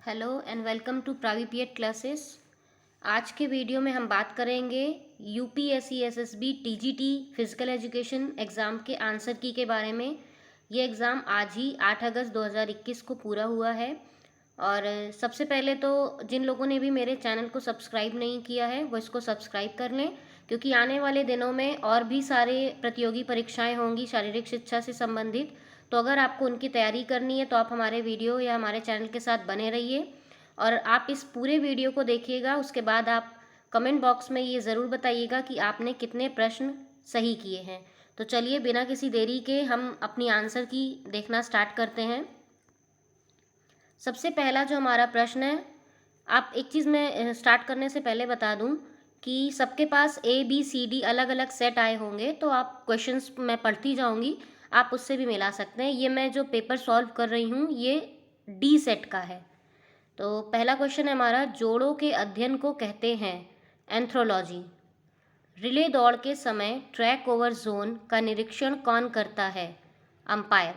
Hello and welcome to प्रावीपीएट classes. आज के वीडियो में हम बात करेंगे UPSC SSB TGT physical education exam के आंसर की के बारे में। ये एग्ज़ाम आज ही 8 अगस्त 2021 को पूरा हुआ है। और सबसे पहले तो जिन लोगों ने भी मेरे चैनल को सब्सक्राइब नहीं किया है वो इसको सब्सक्राइब कर लें, क्योंकि आने वाले दिनों में और भी सारे प्रतियोगी परीक्षाएं होंगी शारीरिक शिक्षा से संबंधित। तो अगर आपको उनकी तैयारी करनी है तो आप हमारे वीडियो या हमारे चैनल के साथ बने रहिए और आप इस पूरे वीडियो को देखिएगा। उसके बाद आप कमेंट बॉक्स में ये ज़रूर बताइएगा कि आपने कितने प्रश्न सही किए हैं। तो चलिए बिना किसी देरी के हम अपनी आंसर की देखना स्टार्ट करते हैं। सबसे पहला जो हमारा प्रश्न है, आप एक चीज़ मैं स्टार्ट करने से पहले बता दूं कि सबके पास ABCD अलग अलग सेट आए होंगे, तो आप क्वेश्चंस मैं पढ़ती जाऊंगी, आप उससे भी मिला सकते हैं। ये मैं जो पेपर सॉल्व कर रही हूँ ये D सेट का है। तो पहला क्वेश्चन है हमारा, जोड़ों के अध्ययन को कहते हैं एंथ्रोलॉजी। रिले दौड़ के समय ट्रैक ओवर जोन का निरीक्षण कौन करता है? अंपायर।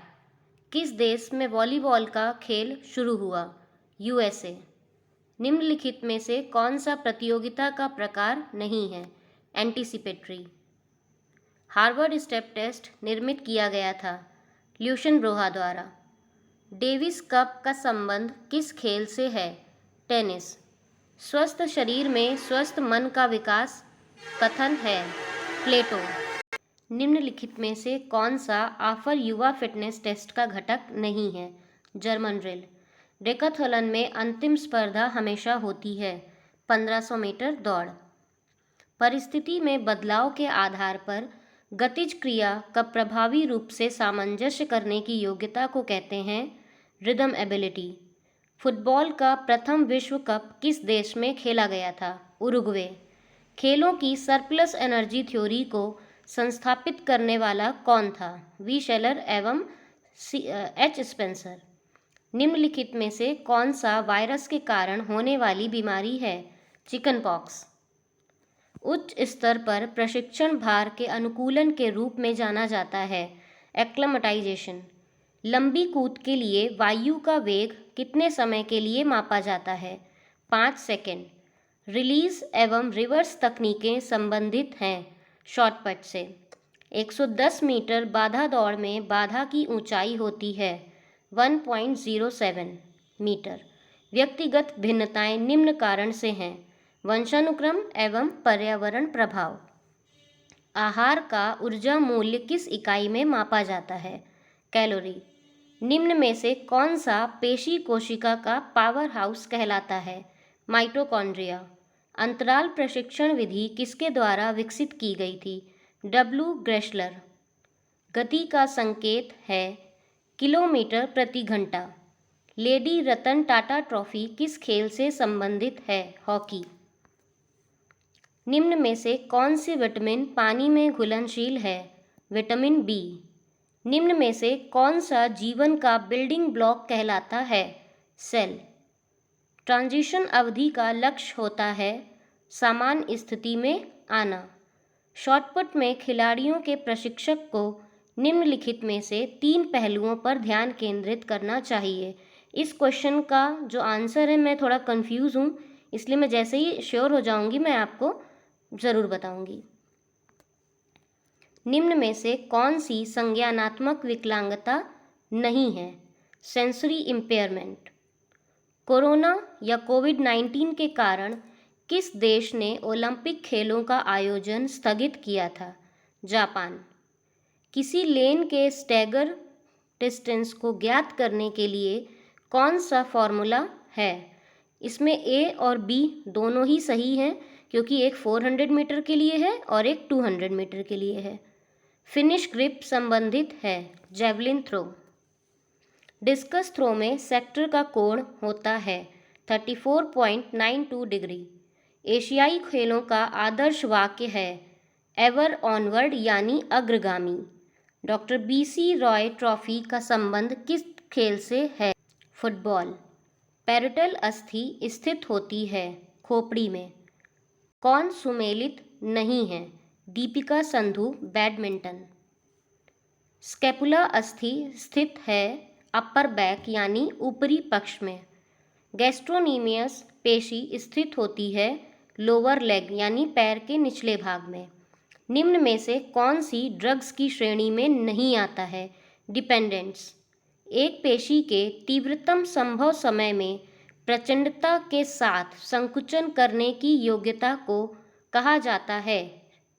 किस देश में वॉलीबॉल का खेल शुरू हुआ? USA। निम्नलिखित में से कौन सा प्रतियोगिता का प्रकार नहीं है? एंटीसिपेटरी। हार्वर्ड स्टेप टेस्ट निर्मित किया गया था? ल्यूशन ब्रोहा द्वारा। डेविस कप का संबंध किस खेल से है? टेनिस। स्वस्थ शरीर में स्वस्थ मन का विकास कथन है? प्लेटो। निम्नलिखित में से कौन सा आफर युवा फिटनेस टेस्ट का घटक नहीं है? German drill. डेकाथलॉन में अंतिम स्पर्धा हमेशा होती है? 1500 मीटर दौड़। परिस्थिति में बदलाव के आधार पर गतिज क्रिया का प्रभावी रूप से सामंजस्य करने की योग्यता को कहते हैं? Rhythm ability. फुटबॉल का प्रथम विश्व कप किस देश में खेला गया था? उरुग्वे। खेलों की सरप्लस एनर्जी थ्योरी को संस्थापित करने वाला कौन था? वी शेलर एवं H स्पेंसर। निम्नलिखित में से कौन सा वायरस के कारण होने वाली बीमारी है? Chicken pox. उच्च स्तर पर प्रशिक्षण भार के अनुकूलन के रूप में जाना जाता है? एक्लेमेटाइजेशन। लंबी कूद के लिए वायु का वेग कितने समय के लिए मापा जाता है? 5 सेकेंड। रिलीज एवं रिवर्स तकनीकें संबंधित हैं शॉर्टपट से? 110 मीटर बाधा दौड़ में बाधा की ऊंचाई होती है 1.07 मीटर। व्यक्तिगत भिन्नताएं निम्न कारण से हैं? वंशानुक्रम एवं पर्यावरण प्रभाव। आहार का ऊर्जा मूल्य किस इकाई में मापा जाता है? कैलोरी। निम्न में से कौन सा पेशी कोशिका का पावर हाउस कहलाता है? माइटोकॉन्ड्रिया। अंतराल प्रशिक्षण विधि किसके द्वारा विकसित की गई थी? W ग्रेशलर। गति का संकेत है किलोमीटर प्रति घंटा। लेडी रतन टाटा ट्रॉफी किस खेल से संबंधित है? हॉकी। निम्न में से कौन सी विटामिन पानी में घुलनशील है? Vitamin B। निम्न में से कौन सा जीवन का बिल्डिंग ब्लॉक कहलाता है? सेल। ट्रांजिशन अवधि का लक्ष्य होता है सामान्य स्थिति में आना। शॉटपुट में खिलाड़ियों के प्रशिक्षक को निम्नलिखित में से 3 पहलुओं पर ध्यान केंद्रित करना चाहिए। इस क्वेश्चन का जो आंसर है मैं थोड़ा कंफ्यूज हूँ, इसलिए मैं जैसे ही श्योर हो जाऊंगी मैं आपको ज़रूर बताऊंगी। निम्न में से कौन सी संज्ञानात्मक विकलांगता नहीं है? Sensory impairment. कोरोना या कोविड-19 के कारण किस देश ने ओलंपिक खेलों का आयोजन स्थगित किया था? जापान। किसी लेन के स्टैगर डिस्टेंस को ज्ञात करने के लिए कौन सा फॉर्मूला है? इसमें A और B दोनों ही सही हैं, क्योंकि एक 400 मीटर के लिए है और एक 200 मीटर के लिए है। फिनिश ग्रिप संबंधित है जेवलिन थ्रो। डिस्कस थ्रो में सेक्टर का कोण होता है 34.92 डिग्री। एशियाई खेलों का आदर्श वाक्य है एवर ऑनवर्ड यानी अग्रगामी। डॉक्टर BC रॉय ट्रॉफी का संबंध किस खेल से है? फुटबॉल। पैरोटल अस्थि स्थित होती है खोपड़ी में। कौन सुमेलित नहीं है? दीपिका संधू बैडमिंटन। स्कैपुला अस्थि स्थित है अपर बैक यानी ऊपरी पक्ष में। गैस्ट्रोनीमियस पेशी स्थित होती है लोअर लेग यानी पैर के निचले भाग में। निम्न में से कौन सी ड्रग्स की श्रेणी में नहीं आता है? डिपेंडेंट्स। एक पेशी के तीव्रतम संभव समय में प्रचंडता के साथ संकुचन करने की योग्यता को कहा जाता है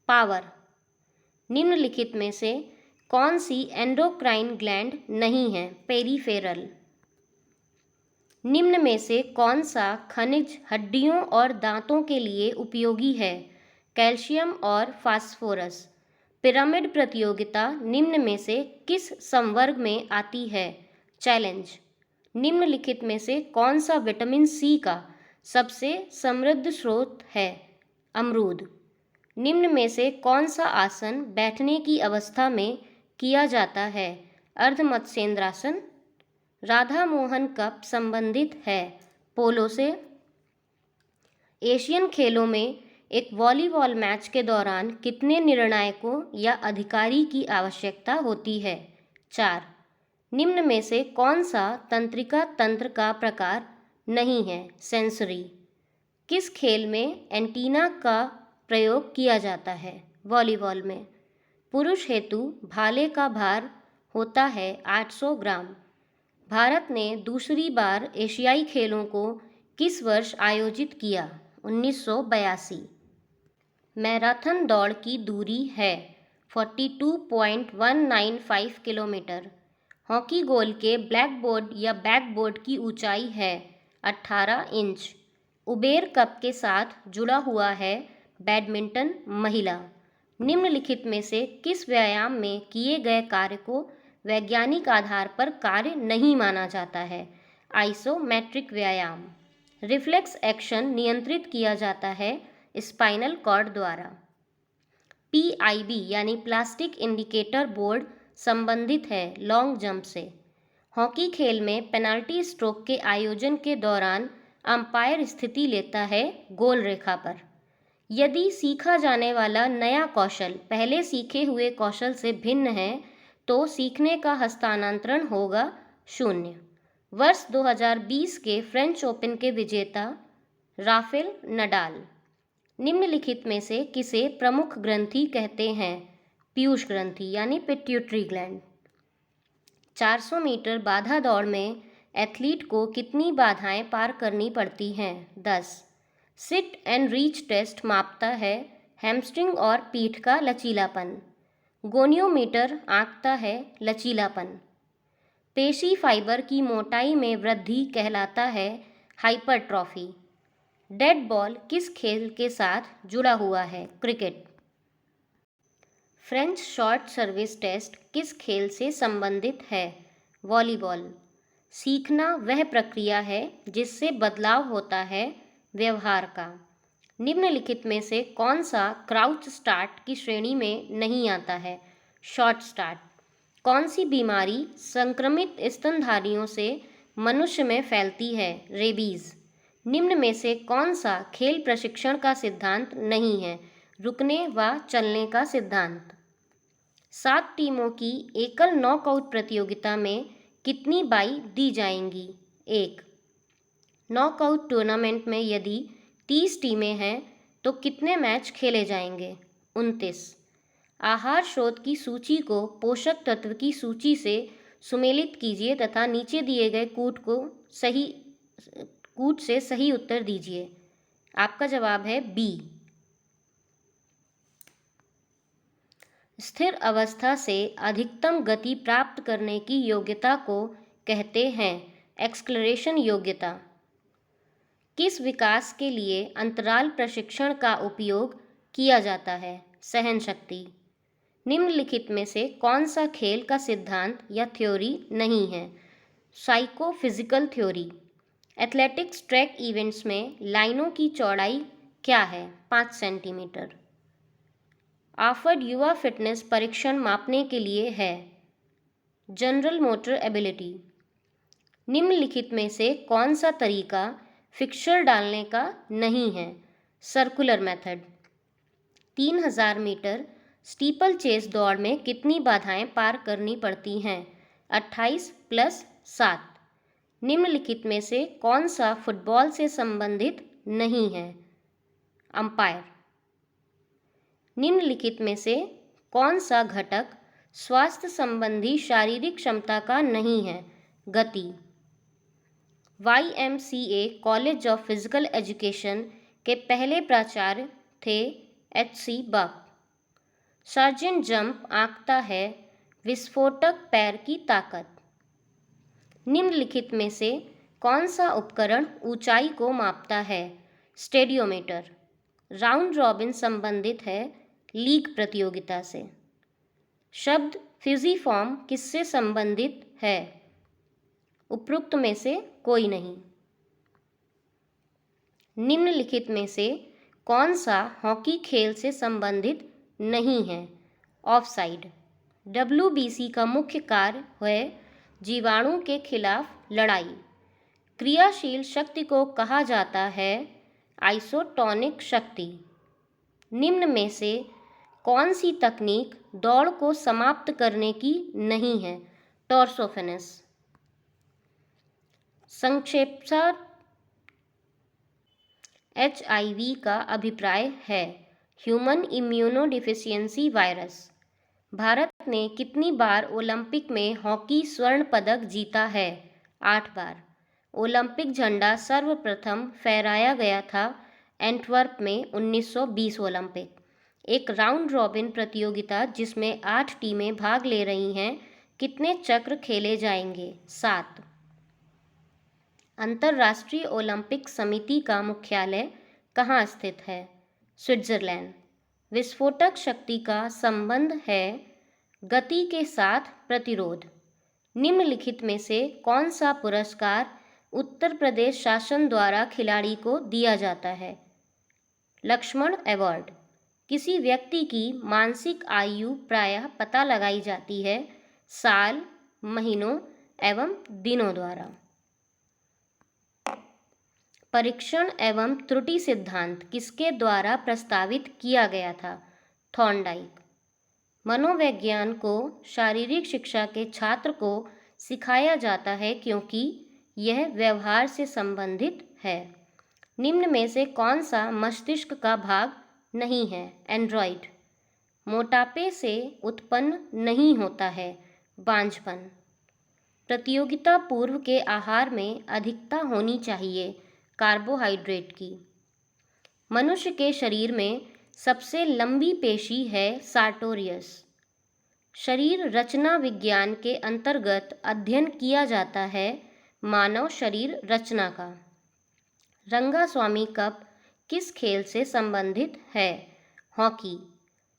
पावर। निम्नलिखित में से कौन सी एंडोक्राइन ग्लैंड नहीं है? पेरिफेरल। निम्न में से कौन सा खनिज हड्डियों और दांतों के लिए उपयोगी है? कैल्शियम और फास्फोरस। पिरामिड प्रतियोगिता निम्न में से किस संवर्ग में आती है? चैलेंज। निम्नलिखित में से कौन सा विटामिन सी का सबसे समृद्ध स्रोत है? अमरूद। निम्न में से कौन सा आसन बैठने की अवस्था में किया जाता है? अर्धमत्स्येंद्रासन। राधा मोहन कप संबंधित है पोलो से। एशियन खेलों में एक वॉलीबॉल मैच के दौरान कितने निर्णायकों या अधिकारी की आवश्यकता होती है? 4। निम्न में से कौन सा तंत्रिका तंत्र का प्रकार नहीं है? सेंसरी। किस खेल में एंटीना का प्रयोग किया जाता है? वॉलीबॉल में। पुरुष हेतु भाले का भार होता है 800 ग्राम। भारत ने दूसरी बार एशियाई खेलों को किस वर्ष आयोजित किया? 1982। मैराथन दौड़ की दूरी है 42.195 किलोमीटर। हॉकी गोल के ब्लैकबोर्ड या बैकबोर्ड की ऊंचाई है 18 इंच। उबेर कप के साथ जुड़ा हुआ है बैडमिंटन महिला। निम्नलिखित में से किस व्यायाम में किए गए कार्य को वैज्ञानिक आधार पर कार्य नहीं माना जाता है? आइसोमेट्रिक व्यायाम। रिफ्लेक्स एक्शन नियंत्रित किया जाता है स्पाइनल कॉर्ड द्वारा। PIB यानी प्लास्टिक इंडिकेटर बोर्ड संबंधित है लॉन्ग जंप से। हॉकी खेल में पेनाल्टी स्ट्रोक के आयोजन के दौरान अंपायर स्थिति लेता है गोल रेखा पर। यदि सीखा जाने वाला नया कौशल पहले सीखे हुए कौशल से भिन्न है तो सीखने का हस्तांतरण होगा 0। वर्ष 2020 के फ्रेंच ओपन के विजेता राफेल नडाल। निम्नलिखित में से किसे प्रमुख ग्रंथि कहते हैं? पीयूष ग्रंथि यानी पिट्यूटरी ग्लैंड। 400 मीटर बाधा दौड़ में एथलीट को कितनी बाधाएं पार करनी पड़ती हैं? 10। सिट एंड रीच टेस्ट मापता है हैमस्ट्रिंग और पीठ का लचीलापन। गोनियोमीटर आंकता है लचीलापन। पेशी फाइबर की मोटाई में वृद्धि कहलाता है हाइपरट्रॉफी। डेड बॉल किस खेल के साथ जुड़ा हुआ है? Cricket. French short service test किस खेल से संबंधित है? वॉलीबॉल। सीखना वह प्रक्रिया है जिससे बदलाव होता है व्यवहार का। निम्नलिखित में से कौन सा क्राउच स्टार्ट की श्रेणी में नहीं आता है? Short start. कौन सी बीमारी संक्रमित स्तनधारियों से मनुष्य में फैलती है? रेबीज। निम्न में से कौन सा खेल प्रशिक्षण का सिद्धांत नहीं है? रुकने व चलने का सिद्धांत। 7 टीमों की एकल नॉकआउट प्रतियोगिता में कितनी बाई दी जाएंगी? 1। नॉकआउट टूर्नामेंट में यदि 30 टीमें हैं तो कितने मैच खेले जाएंगे? 29। आहार स्रोत की सूची को पोषक तत्व की सूची से सुमेलित कीजिए तथा नीचे दिए गए कूट से सही उत्तर दीजिए। आपका जवाब है बी। स्थिर अवस्था से अधिकतम गति प्राप्त करने की योग्यता को कहते हैं एक्सलरेशन योग्यता। किस विकास के लिए अंतराल प्रशिक्षण का उपयोग किया जाता है? सहन शक्ति। निम्नलिखित में से कौन सा खेल का सिद्धांत या थ्योरी नहीं है? Psychophysical theory. Athletics track events में लाइनों की चौड़ाई क्या है? 5 सेंटीमीटर। ऑफर्ड युवा फिटनेस परीक्षण मापने के लिए है जनरल मोटर एबिलिटी। निम्नलिखित में से कौन सा तरीका फिक्सर डालने का नहीं है? Circular method. 3000 metre steeplechase दौड़ में कितनी बाधाएं पार करनी पड़ती हैं? 28 + 7। निम्नलिखित में से कौन सा फुटबॉल से संबंधित नहीं है? अंपायर। निम्नलिखित में से कौन सा घटक स्वास्थ्य संबंधी शारीरिक क्षमता का नहीं है? गति। YMCA college of physical education के पहले प्राचार्य थे HC बक। सर्जेंट जंप आंकता है विस्फोटक पैर की ताकत। निम्नलिखित में से कौन सा उपकरण ऊंचाई को मापता है? स्टेडियोमीटर। राउंड रॉबिन संबंधित है लीग प्रतियोगिता से। शब्द फ्यूजीफॉर्म किससे संबंधित है? उपरोक्त में से कोई नहीं। निम्नलिखित में से कौन सा हॉकी खेल से संबंधित नहीं है? ऑफसाइड। WBC का मुख्य कार्य है जीवाणु के खिलाफ लड़ाई। क्रियाशील शक्ति को कहा जाता है आइसोटोनिक शक्ति। निम्न में से कौन सी तकनीक दौड़ को समाप्त करने की नहीं है? टॉर्सोफिनिस। संक्षेपसार HIV का अभिप्राय है ह्यूमन इम्यूनोडिफिशियंसी वायरस। भारत ने कितनी बार ओलंपिक में हॉकी स्वर्ण पदक जीता है? 8 बार। ओलंपिक झंडा सर्वप्रथम फहराया गया था एंटवर्प में 1920 ओलंपिक। एक राउंड रॉबिन प्रतियोगिता जिसमें 8 टीमें भाग ले रही हैं, कितने चक्र खेले जाएंगे? 7। अंतर्राष्ट्रीय ओलंपिक समिति का मुख्यालय कहाँ स्थित है? स्विट्जरलैंड। विस्फोटक शक्ति का संबंध है गति के साथ प्रतिरोध। निम्नलिखित में से कौन सा पुरस्कार उत्तर प्रदेश शासन द्वारा खिलाड़ी को दिया जाता है? लक्ष्मण अवार्ड। किसी व्यक्ति की मानसिक आयु प्रायः पता लगाई जाती है साल, महीनों एवं दिनों द्वारा। परीक्षण एवं त्रुटि सिद्धांत किसके द्वारा प्रस्तावित किया गया था? थॉर्नडाइक। मनोविज्ञान को शारीरिक शिक्षा के छात्र को सिखाया जाता है क्योंकि यह व्यवहार से संबंधित है। निम्न में से कौन सा मस्तिष्क का भाग नहीं है? एंड्रॉइड। मोटापे से उत्पन्न नहीं होता है बांझपन। प्रतियोगिता पूर्व के आहार में अधिकता होनी चाहिए कार्बोहाइड्रेट की। मनुष्य के शरीर में सबसे लंबी पेशी है सार्टोरियस। शरीर रचना विज्ञान के अंतर्गत अध्ययन किया जाता है मानव शरीर रचना का। रंगास्वामी कप किस खेल से संबंधित है? हॉकी।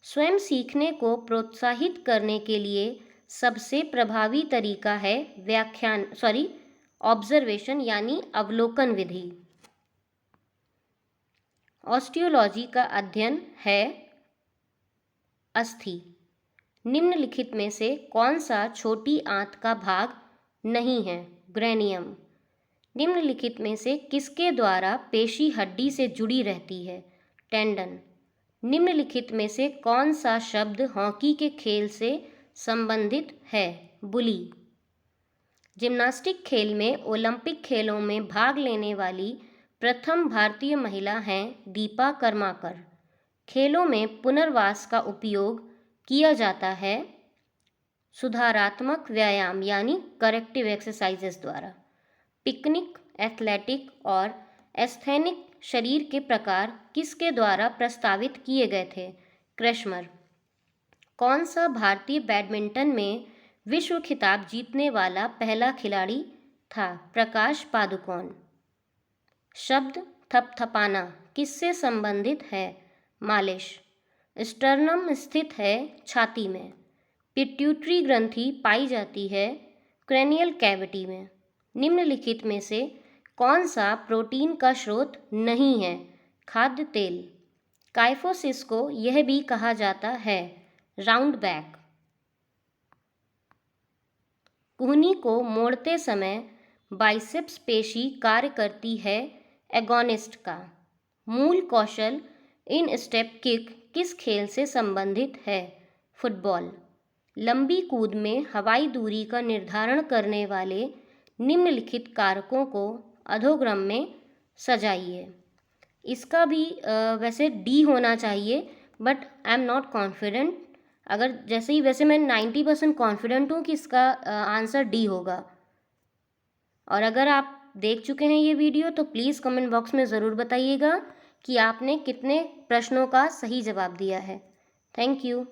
स्वयं सीखने को प्रोत्साहित करने के लिए सबसे प्रभावी तरीका है ऑब्जर्वेशन यानी अवलोकन विधि। ऑस्टियोलॉजी का अध्ययन है अस्थि। निम्नलिखित में से कौन सा छोटी आंत का भाग नहीं है? ग्रेनियम। निम्नलिखित में से किसके द्वारा पेशी हड्डी से जुड़ी रहती है? टेंडन। निम्नलिखित में से कौन सा शब्द हॉकी के खेल से संबंधित है? बुली। जिम्नास्टिक खेल में ओलंपिक खेलों में भाग लेने वाली प्रथम भारतीय महिला हैं दीपा कर्माकर। खेलों में पुनर्वास का उपयोग किया जाता है सुधारात्मक व्यायाम यानी करेक्टिव एक्सरसाइजेस द्वारा। पिकनिक, एथलेटिक और एस्थेनिक शरीर के प्रकार किसके द्वारा प्रस्तावित किए गए थे? क्रेशमर। कौन सा भारतीय बैडमिंटन में विश्व खिताब जीतने वाला पहला खिलाड़ी था? प्रकाश पादुकोण। शब्द थपथपाना किससे संबंधित है? मालिश। स्टर्नम स्थित है छाती में। पिट्यूटरी ग्रंथि पाई जाती है क्रेनियल कैविटी में। निम्नलिखित में से कौन सा प्रोटीन का स्रोत नहीं है? खाद्य तेल। काइफोसिस को यह भी कहा जाता है राउंड बैक। कुहनी को मोड़ते समय बाइसेप्स पेशी कार्य करती है एगोनिस्ट का। मूल कौशल इन स्टेप किक किस खेल से संबंधित है? फुटबॉल। लंबी कूद में हवाई दूरी का निर्धारण करने वाले निम्नलिखित कारकों को अधोक्रम में सजाइए। इसका भी वैसे डी होना चाहिए, but I am not confident. अगर जैसे ही, वैसे मैं 90% कॉन्फिडेंट हूँ कि इसका आंसर डी होगा। और अगर आप देख चुके हैं ये वीडियो तो प्लीज़ कमेंट बॉक्स में ज़रूर बताइएगा कि आपने कितने प्रश्नों का सही जवाब दिया है। Thank you.